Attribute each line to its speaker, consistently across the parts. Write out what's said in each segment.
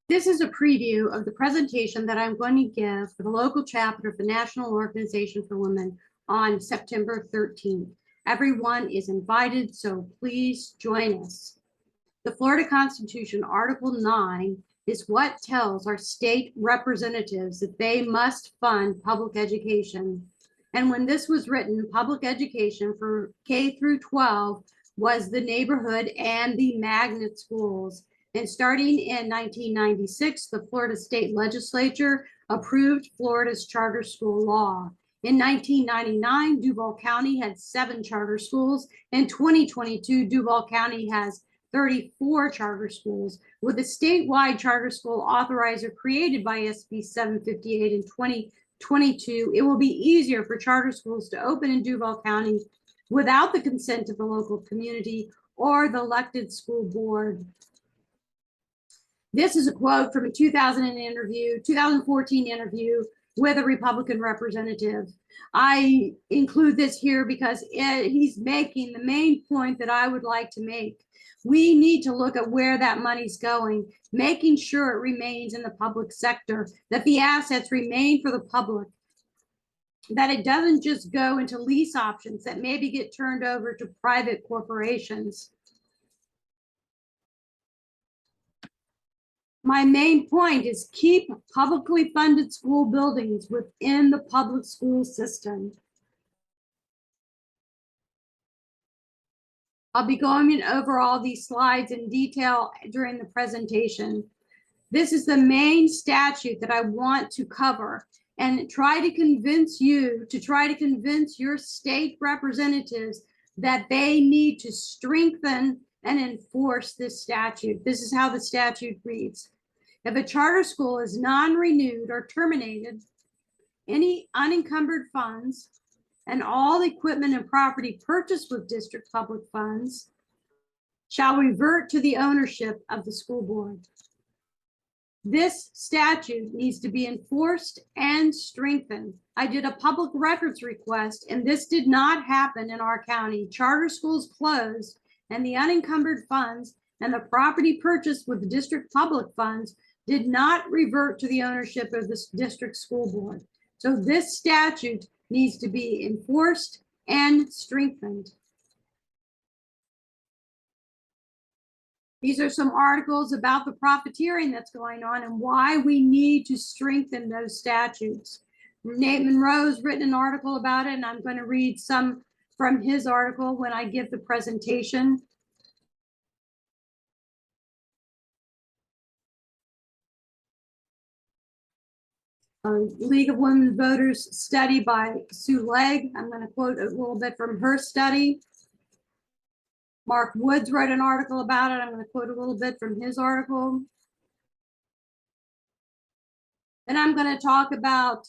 Speaker 1: This is a preview of the presentation that I'm going to give for the local chapter of the National Organization for Women on September 13th. Everyone is invited, so please join us. The Florida Constitution, Article 9, is what tells our state representatives that they must fund public education. And when this was written, public education for K through 12 was the neighborhood and the magnet schools. And starting in 1996, the Florida State Legislature approved Florida's charter school law. In 1999, Duval County had 7 charter schools. In 2022, Duval County has 34 charter schools, with a statewide charter school authorizer created by SB 758 in 2022. It will be easier for charter schools to open in Duval County without the consent of the local community or the elected school board. This is a quote from a 2014 interview with a Republican representative. I include this here because he's making the main point that I would like to make. We need to look at where that money's going, making sure it remains in the public sector, that the assets remain for the public, that it doesn't just go into lease options that maybe get turned over to private corporations. My main point is keep publicly funded school buildings within the public school system. I'll be going over all these slides in detail during the presentation. This is the main statute that I want to cover and try to convince your state representatives that they need to strengthen and enforce this statute. This is how the statute reads. If a charter school is non-renewed or terminated, any unencumbered funds and all equipment and property purchased with district public funds shall revert to the ownership of the school board. This statute needs to be enforced and strengthened. I did a public records request, and this did not happen in our county. Charter schools closed, and the unencumbered funds and the property purchased with the district public funds did not revert to the ownership of this district school board. So this statute needs to be enforced and strengthened. These are some articles about the profiteering that's going on and why we need to strengthen those statutes. Nate Monroe's written an article about it, and I'm going to read some from his article when I give the presentation. League of Women Voters study by Sue Legg. I'm going to quote a little bit from her study. Mark Woods wrote an article about it. I'm going to quote a little bit from his article. Then I'm going to talk about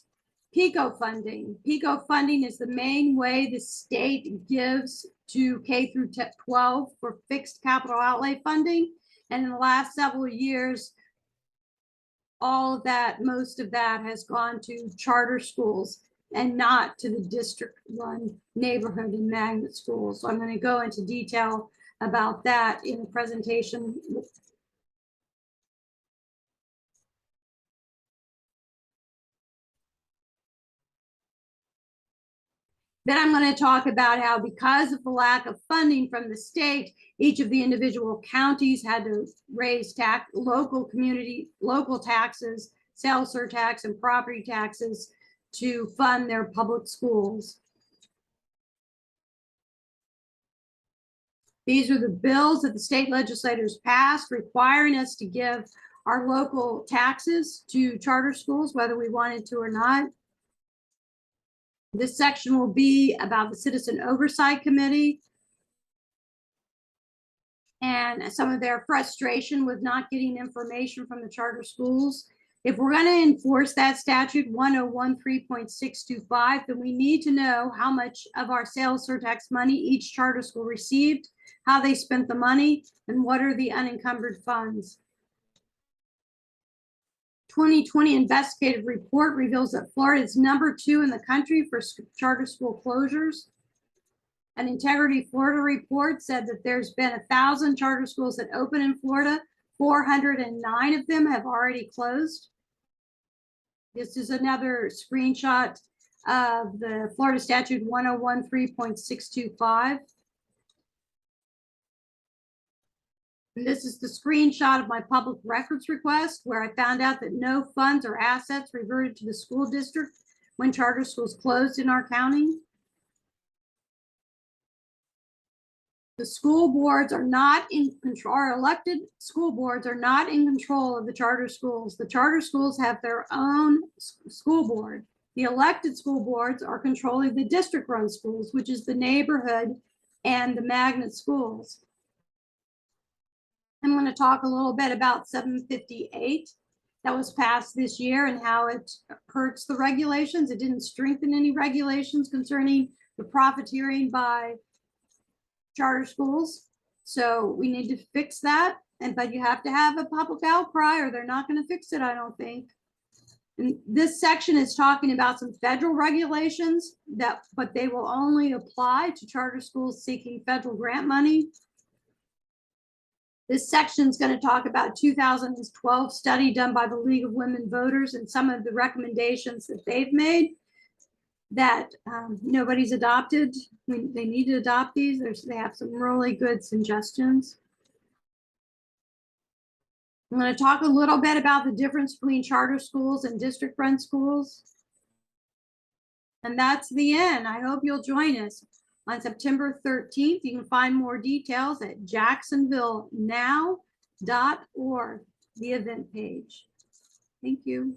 Speaker 1: PICO funding. PICO funding is the main way the state gives to K through 12 for fixed capital outlay funding. And in the last several years, all of that, most of that has gone to charter schools and not to the district-run neighborhood and magnet schools. So I'm going to go into detail about that in the presentation. Then I'm going to talk about how, because of the lack of funding from the state, each of the individual counties had to raise local taxes, sales surtax, and property taxes to fund their public schools. These are the bills that the state legislators passed requiring us to give our local taxes to charter schools, whether we wanted to or not. This section will be about the Citizen Oversight Committee and some of their frustration with not getting information from the charter schools. If we're going to enforce that statute 1013.625, then we need to know how much of our sales surtax money each charter school received, how they spent the money, and what are the unencumbered funds. 2020 investigative report reveals that Florida is #2 in the country for charter school closures. An Integrity Florida report said that there's been 1,000 charter schools that open in Florida. 409 of them have already closed. This is another screenshot of the Florida Statute 1013.625. And this is the screenshot of my public records request, where I found out that no funds or assets reverted to the school district when charter schools closed in our county. The school boards are not in control, our elected school boards are not in control of the charter schools. The charter schools have their own school board. The elected school boards are controlling the district-run schools, which is the neighborhood and the magnet schools. I'm going to talk a little bit about 758 that was passed this year and how it hurts the regulations. It didn't strengthen any regulations concerning the profiteering by charter schools. So we need to fix that. But you have to have a public outcry or they're not going to fix it, I don't think. And this section is talking about some federal regulations but they will only apply to charter schools seeking federal grant money. This section is going to talk about 2012 study done by the League of Women Voters and some of the recommendations that they've made that nobody's adopted. They need to adopt these. They have some really good suggestions. I'm going to talk a little bit about the difference between charter schools and district-run schools. And that's the end. I hope you'll join us on September 13th. You can find more details at jacksonvillenow.org, the event page. Thank you.